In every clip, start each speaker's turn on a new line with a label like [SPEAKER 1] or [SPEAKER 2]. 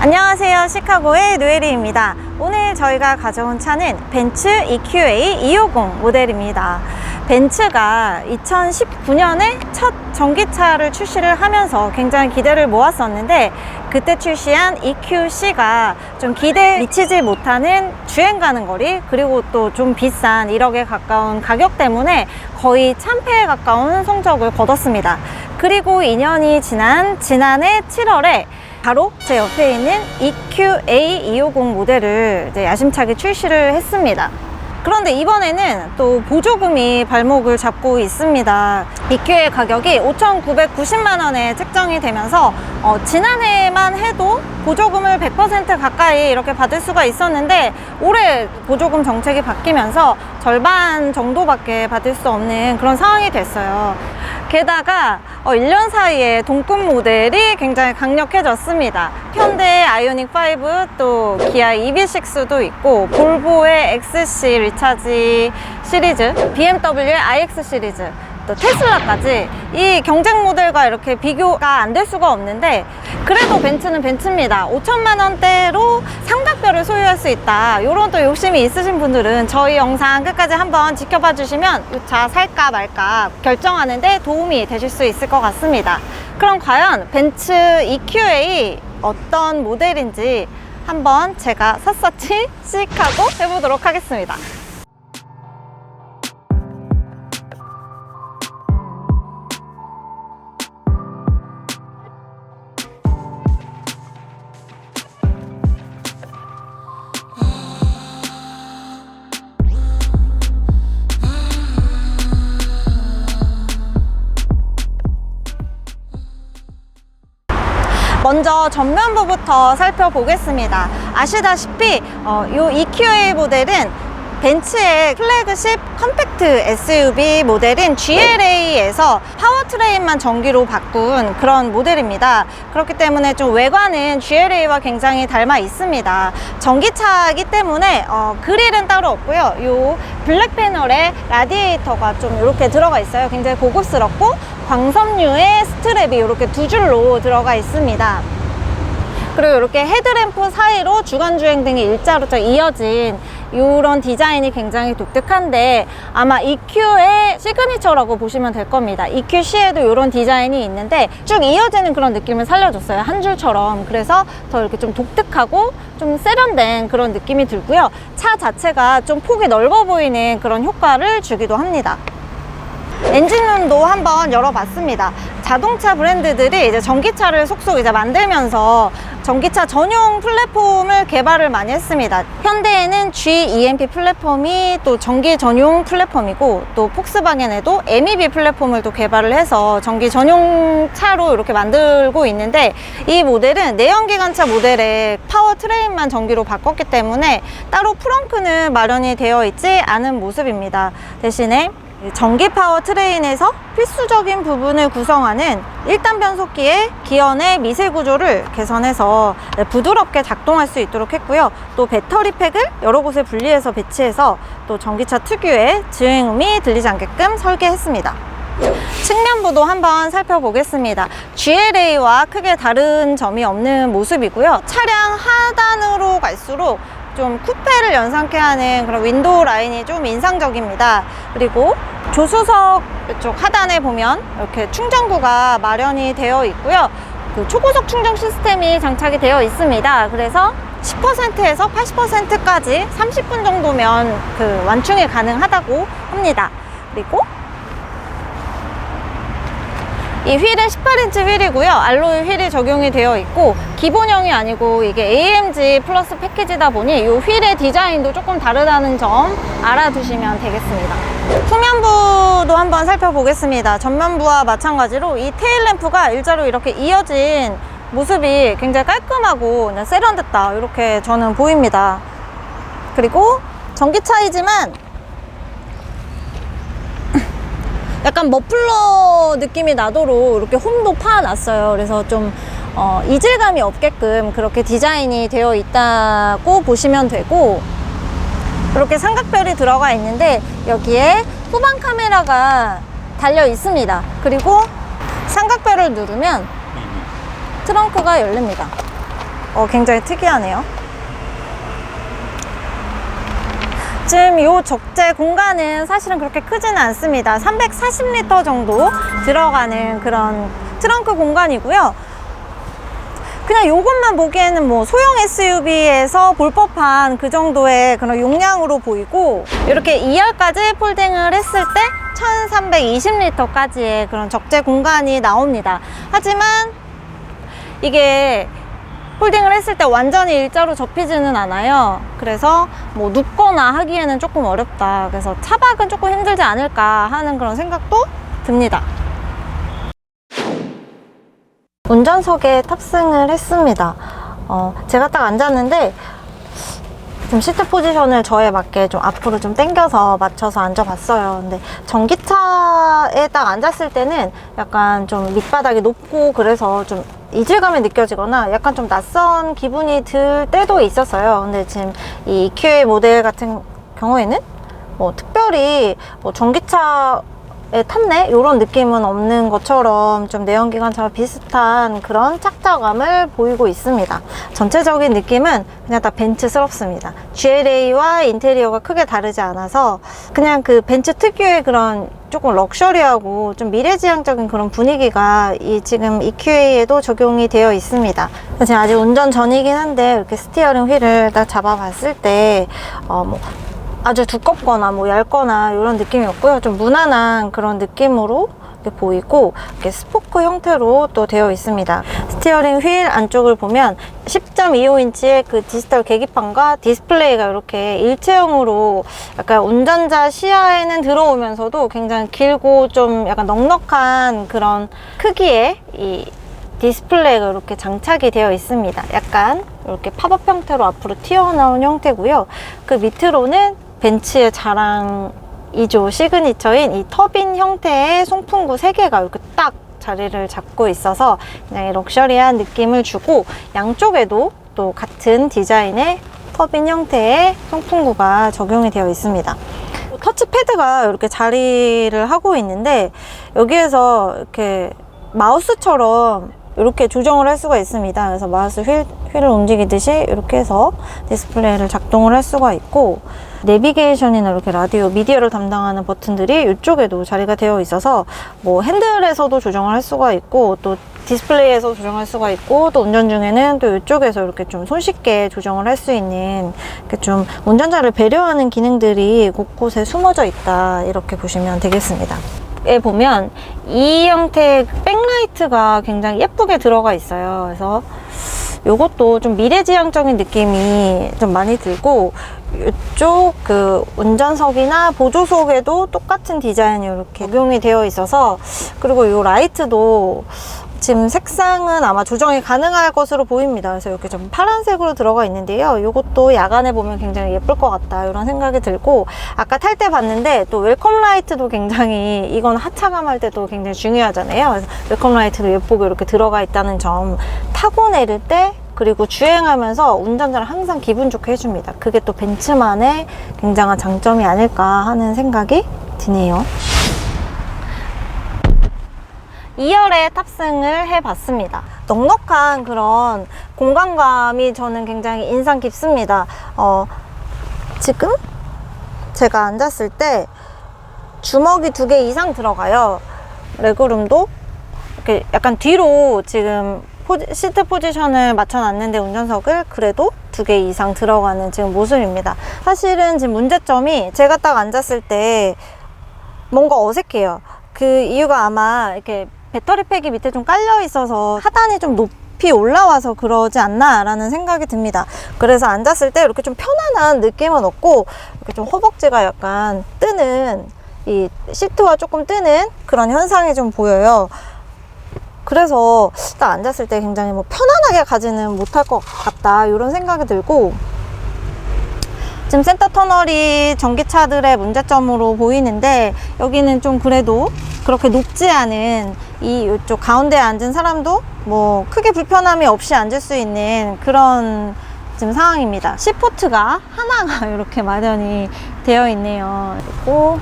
[SPEAKER 1] 안녕하세요, 시카고의 노예리입니다. 오늘 저희가 가져온 차는 벤츠 EQA 250 모델입니다. 벤츠가 2019년에 첫 전기차를 출시를 하면서 굉장히 기대를 모았었는데, 그때 출시한 EQC가 좀 기대에 미치지 못하는 주행 가는 거리, 그리고 또 좀 비싼 1억에 가까운 가격 때문에 거의 참패에 가까운 성적을 거뒀습니다. 그리고 2년이 지난 지난해 7월에 바로 제 옆에 있는 EQA 250 모델을 이제 야심차게 출시를 했습니다. 그런데 이번에는 또 보조금이 발목을 잡고 있습니다. EQ의 가격이 5,990만 원에 책정이 되면서 지난해만 해도 보조금을 100% 가까이 이렇게 받을 수가 있었는데, 올해 보조금 정책이 바뀌면서 절반 정도밖에 받을 수 없는 그런 상황이 됐어요. 게다가 1년 사이에 동급 모델이 굉장히 강력해졌습니다. 현대 아이오닉 5, 또 기아 EV6도 있고, 볼보의 XC 리차지 시리즈, BMW의 iX 시리즈, 또 테슬라까지 이 경쟁 모델과 이렇게 비교가 안 될 수가 없는데, 그래도 벤츠는 벤츠입니다. 5천만 원대로 삼각별을 소유할 수 있다, 이런 또 욕심이 있으신 분들은 저희 영상 끝까지 한번 지켜봐 주시면 이 차 살까 말까 결정하는 데 도움이 되실 수 있을 것 같습니다. 그럼 과연 벤츠 EQA 어떤 모델인지 한번 제가 샅샅이 씩하고 해보도록 하겠습니다. 먼저 전면부부터 살펴보겠습니다. 아시다시피 이 EQA 모델은 벤츠의 플래그십 컴팩트 SUV 모델인 GLA에서 파워트레인만 전기로 바꾼 그런 모델입니다. 그렇기 때문에 좀 외관은 GLA와 굉장히 닮아 있습니다. 전기차이기 때문에 그릴은 따로 없고요. 이 블랙 패널에 라디에이터가 좀 이렇게 들어가 있어요. 굉장히 고급스럽고 광섬유의 스트랩이 이렇게 두 줄로 들어가 있습니다. 그리고 이렇게 헤드램프 사이로 주간주행 등이 일자로 이어진 이런 디자인이 굉장히 독특한데, 아마 EQ의 시그니처라고 보시면 될 겁니다. EQC에도 이런 디자인이 있는데 쭉 이어지는 그런 느낌을 살려줬어요, 한 줄처럼. 그래서 더 이렇게 좀 독특하고 좀 세련된 그런 느낌이 들고요. 차 자체가 좀 폭이 넓어 보이는 그런 효과를 주기도 합니다. 엔진룸도 한번 열어봤습니다. 자동차 브랜드들이 이제 전기차를 속속 이제 만들면서 전기차 전용 플랫폼을 개발을 많이 했습니다. 현대에는 GEMP 플랫폼이 또 전기 전용 플랫폼이고, 또 폭스바겐에도 MEB 플랫폼을 또 개발을 해서 전기 전용 차로 이렇게 만들고 있는데, 이 모델은 내연기관차 모델의 파워트레인만 전기로 바꿨기 때문에 따로 프렁크는 마련이 되어 있지 않은 모습입니다. 대신에 전기 파워트레인에서 필수적인 부분을 구성하는 1단 변속기의 기어 내 미세 구조를 개선해서 부드럽게 작동할 수 있도록 했고요. 또 배터리 팩을 여러 곳에 분리해서 배치해서 또 전기차 특유의 주행음이 들리지 않게끔 설계했습니다. 측면부도 한번 살펴보겠습니다. GLA와 크게 다른 점이 없는 모습이고요. 차량 하단으로 갈수록 좀 쿠페를 연상케 하는 그런 윈도우 라인이 좀 인상적입니다. 그리고 조수석 이쪽 하단에 보면 이렇게 충전구가 마련이 되어 있고요. 그 초고속 충전 시스템이 장착이 되어 있습니다. 그래서 10%에서 80%까지 30분 정도면 그 완충이 가능하다고 합니다. 그리고 이 휠은 18인치 휠이고요. 알로이 휠이 적용이 되어 있고, 기본형이 아니고 이게 AMG 플러스 패키지다 보니 이 휠의 디자인도 조금 다르다는 점 알아두시면 되겠습니다. 후면부도 한번 살펴보겠습니다. 전면부와 마찬가지로 이 테일램프가 일자로 이렇게 이어진 모습이 굉장히 깔끔하고 세련됐다, 이렇게 저는 보입니다. 그리고 전기차이지만 약간 머플러 느낌이 나도록 이렇게 홈도 파놨어요. 그래서 좀 이질감이 없게끔 그렇게 디자인이 되어 있다고 보시면 되고, 이렇게 삼각별이 들어가 있는데 여기에 후방 카메라가 달려 있습니다. 그리고 삼각별을 누르면 트렁크가 열립니다. 굉장히 특이하네요. 지금 이 적재 공간은 사실은 그렇게 크지는 않습니다. 340리터 정도 들어가는 그런 트렁크 공간이고요. 그냥 이것만 보기에는 뭐 소형 SUV에서 볼 법한 그 정도의 그런 용량으로 보이고, 이렇게 2열까지 폴딩을 했을 때 1320리터까지의 그런 적재 공간이 나옵니다. 하지만 이게 폴딩을 했을 때 완전히 일자로 접히지는 않아요. 그래서 뭐 눕거나 하기에는 조금 어렵다. 그래서 차박은 조금 힘들지 않을까 하는 그런 생각도 듭니다. 운전석에 탑승을 했습니다. 제가 딱 앉았는데 좀 시트 포지션을 저에 맞게 좀 앞으로 좀 당겨서 맞춰서 앉아봤어요. 근데 전기차에 딱 앉았을 때는 약간 좀 밑바닥이 높고 그래서 좀 이질감이 느껴지거나 약간 좀 낯선 기분이 들 때도 있었어요. 근데 지금 이 EQA 모델 같은 경우에는 뭐 특별히 뭐 전기차에 탔네? 이런 느낌은 없는 것처럼 좀 내연기관차와 비슷한 그런 착자감을 보이고 있습니다. 전체적인 느낌은 그냥 다 벤츠스럽습니다. GLA와 인테리어가 크게 다르지 않아서 그냥 그 벤츠 특유의 그런 조금 럭셔리하고 좀 미래지향적인 그런 분위기가 이 지금 EQA에도 적용이 되어 있습니다. 지금 아직 운전 전이긴 한데 이렇게 스티어링 휠을 딱 잡아봤을 때 뭐 아주 두껍거나 뭐 얇거나 이런 느낌이 없고요. 좀 무난한 그런 느낌으로 이렇게 보이고, 이렇게 스포크 형태로 또 되어 있습니다. 스티어링 휠 안쪽을 보면 10.25인치의 그 디지털 계기판과 디스플레이가 이렇게 일체형으로 약간 운전자 시야에는 들어오면서도 굉장히 길고 좀 약간 넉넉한 그런 크기의 이 디스플레이가 이렇게 장착이 되어 있습니다. 약간 이렇게 팝업 형태로 앞으로 튀어나온 형태고요. 그 밑으로는 벤츠의 자랑이죠. 시그니처인 이 터빈 형태의 송풍구 3개가 이렇게 딱 자리를 잡고 있어서 굉장히 럭셔리한 느낌을 주고, 양쪽에도 또 같은 디자인의 터빈 형태의 송풍구가 적용이 되어 있습니다. 터치패드가 이렇게 자리를 하고 있는데 여기에서 이렇게 마우스처럼 이렇게 조정을 할 수가 있습니다. 그래서 마우스 휠을 움직이듯이 이렇게 해서 디스플레이를 작동을 할 수가 있고, 내비게이션이나 이렇게 라디오, 미디어를 담당하는 버튼들이 이쪽에도 자리가 되어 있어서 뭐 핸들에서도 조정을 할 수가 있고, 또 디스플레이에서 조정할 수가 있고, 또 운전 중에는 또 이쪽에서 이렇게 좀 손쉽게 조정을 할 수 있는, 이렇게 좀 운전자를 배려하는 기능들이 곳곳에 숨어져 있다, 이렇게 보시면 되겠습니다. 에 보면 이 형태의 백라이트가 굉장히 예쁘게 들어가 있어요. 그래서 이것도 좀 미래지향적인 느낌이 좀 많이 들고, 이쪽 그 운전석이나 보조석에도 똑같은 디자인이 이렇게 적용이 되어 있어서, 그리고 이 라이트도 지금 색상은 아마 조정이 가능할 것으로 보입니다. 그래서 이렇게 좀 파란색으로 들어가 있는데요. 이것도 야간에 보면 굉장히 예쁠 것 같다, 이런 생각이 들고, 아까 탈 때 봤는데 또 웰컴 라이트도 굉장히, 이건 하차감 할 때도 굉장히 중요하잖아요. 그래서 웰컴 라이트도 예쁘게 이렇게 들어가 있다는 점, 타고 내릴 때 그리고 주행하면서 운전자를 항상 기분 좋게 해줍니다. 그게 또 벤츠만의 굉장한 장점이 아닐까 하는 생각이 드네요. 2열에 탑승을 해봤습니다. 넉넉한 그런 공간감이 저는 굉장히 인상 깊습니다. 지금 제가 앉았을 때 주먹이 2개 이상 들어가요. 레그룸도 이렇게 약간 뒤로 지금 시트 포지션을 맞춰놨는데 운전석을 그래도 2개 이상 들어가는 지금 모습입니다. 사실은 지금 문제점이 제가 딱 앉았을 때 뭔가 어색해요. 그 이유가 아마 이렇게 배터리 팩이 밑에 좀 깔려 있어서 하단이 좀 높이 올라와서 그러지 않나 라는 생각이 듭니다. 그래서 앉았을 때 이렇게 좀 편안한 느낌은 없고, 이렇게 좀 허벅지가 약간 뜨는, 이 시트와 조금 뜨는 그런 현상이 좀 보여요. 그래서 딱 앉았을 때 굉장히 뭐 편안하게 가지는 못할 것 같다, 이런 생각이 들고, 지금 센터 터널이 전기차들의 문제점으로 보이는데, 여기는 좀 그래도 그렇게 높지 않은 이쪽 가운데에 앉은 사람도 뭐 크게 불편함이 없이 앉을 수 있는 그런 지금 상황입니다. C포트가 하나가 이렇게 마련이 되어 있네요. 그리고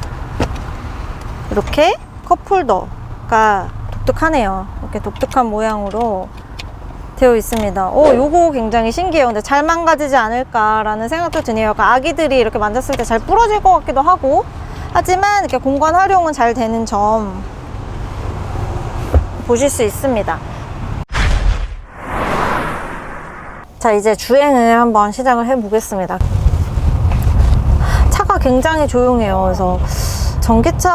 [SPEAKER 1] 이렇게 컵홀더가 독특하네요. 이렇게 독특한 모양으로 되어 있습니다. 요거 굉장히 신기해요. 근데 잘 망가지지 않을까라는 생각도 드네요. 그러니까 아기들이 이렇게 만졌을 때 잘 부러질 것 같기도 하고, 하지만 이렇게 공간 활용은 잘 되는 점 보실 수 있습니다. 자, 이제 주행을 한번 시작을 해 보겠습니다. 차가 굉장히 조용해요. 그래서 전기차들이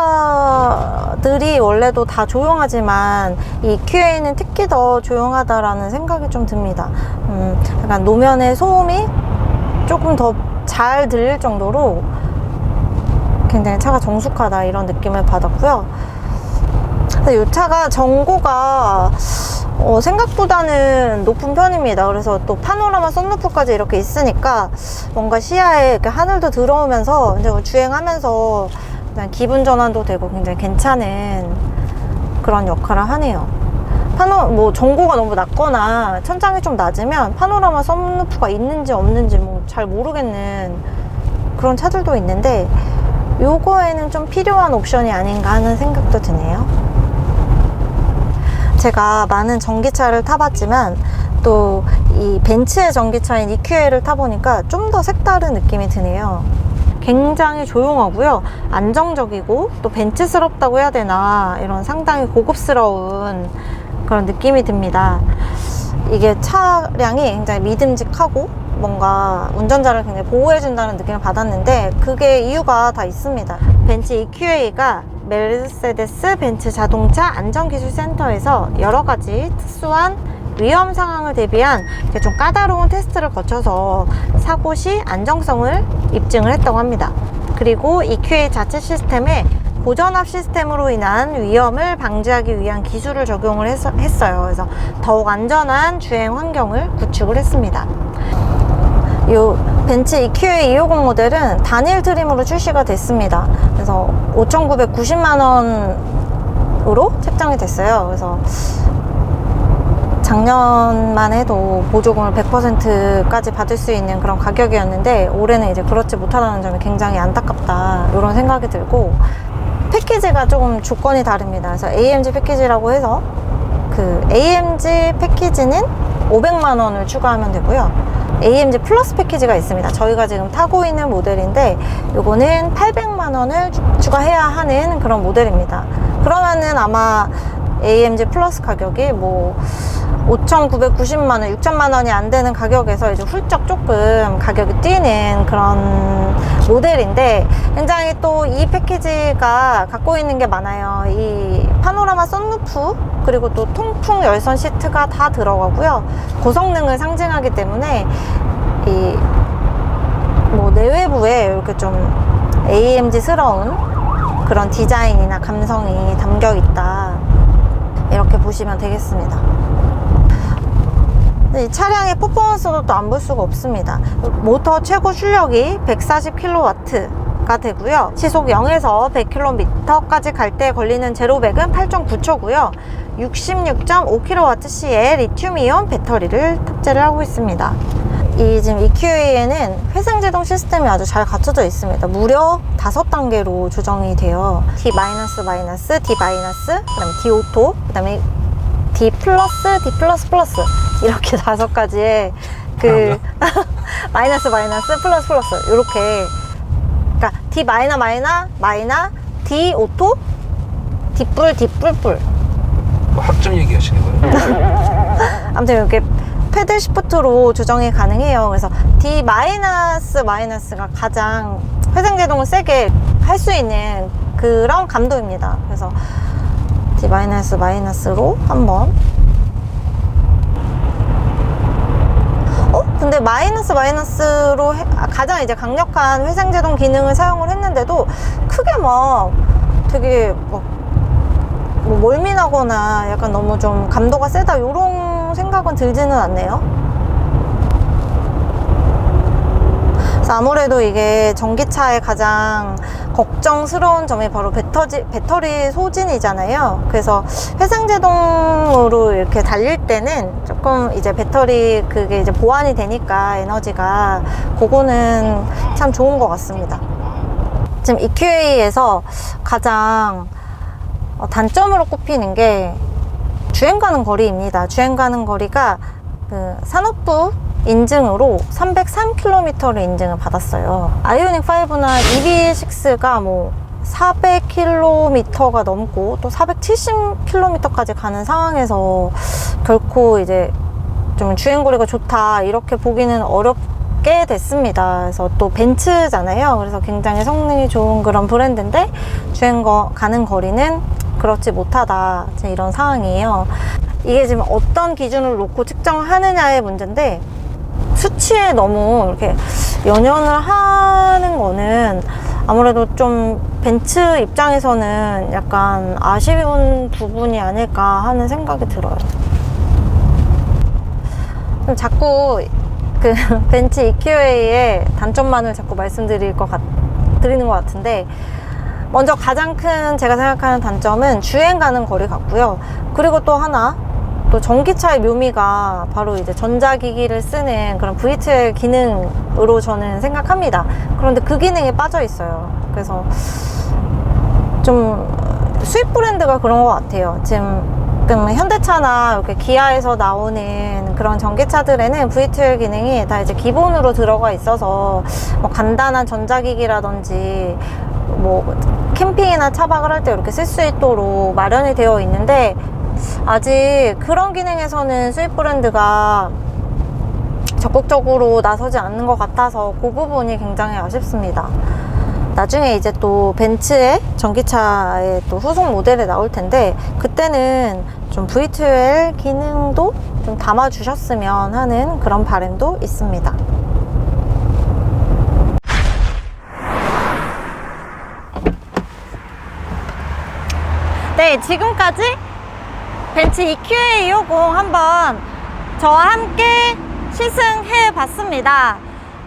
[SPEAKER 1] 원래도 다 조용하지만 이 EQA는 특히 더 조용하다라는 생각이 좀 듭니다. 약간 노면의 소음이 조금 더 잘 들릴 정도로 굉장히 차가 정숙하다 이런 느낌을 받았고요. 근데 이 차가 전고가 생각보다는 높은 편입니다. 그래서 또 파노라마 썬루프까지 이렇게 있으니까 뭔가 시야에 이렇게 하늘도 들어오면서 이제 주행하면서 기분 전환도 되고 굉장히 괜찮은 그런 역할을 하네요. 전고가 너무 낮거나 천장이 좀 낮으면 파노라마 썬루프가 있는지 없는지 잘 모르겠는 그런 차들도 있는데, 요거에는 좀 필요한 옵션이 아닌가 하는 생각도 드네요. 제가 많은 전기차를 타봤지만 또 이 벤츠의 전기차인 EQA를 타보니까 좀 더 색다른 느낌이 드네요. 굉장히 조용하고요, 안정적이고 또 벤츠스럽다고 해야 되나, 이런 상당히 고급스러운 그런 느낌이 듭니다. 이게 차량이 굉장히 믿음직하고 뭔가 운전자를 굉장히 보호해준다는 느낌을 받았는데, 그게 이유가 다 있습니다. 벤츠 EQA가 메르세데스 벤츠 자동차 안전기술센터에서 여러 가지 특수한 위험 상황을 대비한 좀 까다로운 테스트를 거쳐서 사고 시 안정성을 입증을 했다고 합니다. 그리고 EQA 자체 시스템에 고전압 시스템으로 인한 위험을 방지하기 위한 기술을 적용을 했어요. 그래서 더욱 안전한 주행 환경을 구축을 했습니다. 이 벤츠 EQA 250 모델은 단일 트림으로 출시가 됐습니다. 그래서 5,990만 원으로 책정이 됐어요. 그래서 작년만 해도 보조금을 100%까지 받을 수 있는 그런 가격이었는데, 올해는 이제 그렇지 못하다는 점이 굉장히 안타깝다, 이런 생각이 들고, 패키지가 조금 조건이 다릅니다. 그래서 AMG 패키지라고 해서 그 AMG 패키지는 500만 원을 추가하면 되고요. AMG 플러스 패키지가 있습니다. 저희가 지금 타고 있는 모델인데 요거는 800만 원을 추가해야 하는 그런 모델입니다. 그러면은 아마 AMG 플러스 가격이 5,990만 원, 6천만 원이 안 되는 가격에서 이제 훌쩍 조금 가격이 뛰는 그런 모델인데, 굉장히 또 이 패키지가 갖고 있는 게 많아요. 이 파노라마 썬루프, 그리고 또 통풍 열선 시트가 다 들어가고요. 고성능을 상징하기 때문에 이 내외부에 이렇게 좀 AMG스러운 그런 디자인이나 감성이 담겨 있다, 이렇게 보시면 되겠습니다. 이 차량의 퍼포먼스도 또 안 볼 수가 없습니다. 모터 최고 출력이 140kW가 되고요. 시속 0에서 100km까지 갈 때 걸리는 제로백은 8.9초고요. 66.5kWh의 리튬이온 배터리를 탑재를 하고 있습니다. 이 지금 EQA에는 회생제동 시스템이 아주 잘 갖춰져 있습니다. 무려 5단계로 조정이 돼요. D-, D-, 그다음에 D 오토, 그다음에 D+, D++, 이렇게 5가지의 그 마이너스, 플러스, 이렇게, 그러니까 D 마이너, D 오토, D 뿔.
[SPEAKER 2] 학점 얘기하시는 거예요?
[SPEAKER 1] 아무튼 이렇게 패들 시프트로 조정이 가능해요. 그래서 D 마이너스가 가장 회생제동을 세게 할 수 있는 그런 감도입니다. 그래서 D 마이너스로 한번. 근데 마이너스로 가장 이제 강력한 회생제동 기능을 사용을 했는데도 크게 되게 멀미나거나 약간 너무 좀 감도가 세다, 이런 생각은 들지는 않네요. 그래서 아무래도 이게 전기차의 가장 걱정스러운 점이 바로 배터리 소진이잖아요. 그래서 회생제동으로 이렇게 달릴 때는 조금 이제 배터리 그게 이제 보완이 되니까 에너지가, 그거는 참 좋은 것 같습니다. 지금 EQA에서 가장 단점으로 꼽히는 게 주행 가는 거리입니다. 주행 가는 거리가 그 산업부 인증으로 303km를 인증을 받았어요. 아이오닉 5나 EV6가 뭐 400km가 넘고 또 470km까지 가는 상황에서 결코 이제 좀 주행거리가 좋다 이렇게 보기는 어렵게 됐습니다. 그래서 또 벤츠잖아요. 그래서 굉장히 성능이 좋은 그런 브랜드인데 가는 거리는 그렇지 못하다, 이런 상황이에요. 이게 지금 어떤 기준을 놓고 측정하느냐의 문제인데, 수치에 너무 이렇게 연연을 하는 거는 아무래도 좀 벤츠 입장에서는 약간 아쉬운 부분이 아닐까 하는 생각이 들어요. 자꾸 그 벤츠 EQA의 단점만을 자꾸 말씀드리는 것 같은데, 먼저 가장 큰 제가 생각하는 단점은 주행 가는 거리 같고요. 그리고 또 하나, 또 전기차의 묘미가 바로 이제 전자기기를 쓰는 그런 V2L 기능으로 저는 생각합니다. 그런데 그 기능이 빠져 있어요. 그래서 좀 수입 브랜드가 그런 것 같아요. 지금 현대차나 이렇게 기아에서 나오는 그런 전기차들에는 V2L 기능이 다 이제 기본으로 들어가 있어서 뭐 간단한 전자기기라든지 뭐 캠핑이나 차박을 할 때 이렇게 쓸 수 있도록 마련이 되어 있는데, 아직 그런 기능에서는 수입 브랜드가 적극적으로 나서지 않는 것 같아서 그 부분이 굉장히 아쉽습니다. 나중에 이제 또 벤츠의 전기차의 또 후속 모델이 나올 텐데, 그때는 좀 V2L 기능도 좀 담아 주셨으면 하는 그런 바람도 있습니다. 네, 지금까지 벤츠 EQA 250 한번 저와 함께 시승해 봤습니다.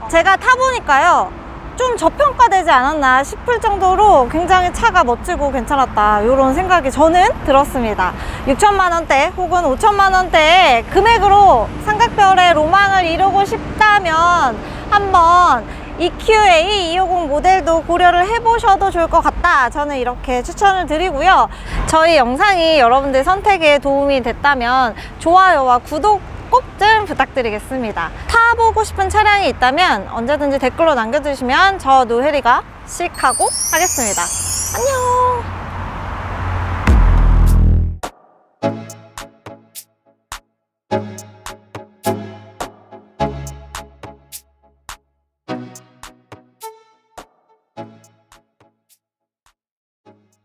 [SPEAKER 1] 제가 타보니까요, 좀 저평가되지 않았나 싶을 정도로 굉장히 차가 멋지고 괜찮았다, 이런 생각이 저는 들었습니다. 6천만 원대 혹은 5천만 원대의 금액으로 삼각별의 로망을 이루고 싶다면 한번 EQA 250 모델도 고려를 해보셔도 좋을 것 같다, 저는 이렇게 추천을 드리고요. 저희 영상이 여러분들 선택에 도움이 됐다면 좋아요와 구독 꼭 좀 부탁드리겠습니다. 타보고 싶은 차량이 있다면 언제든지 댓글로 남겨주시면 저 노혜리가 씩 하고 하겠습니다. 안녕.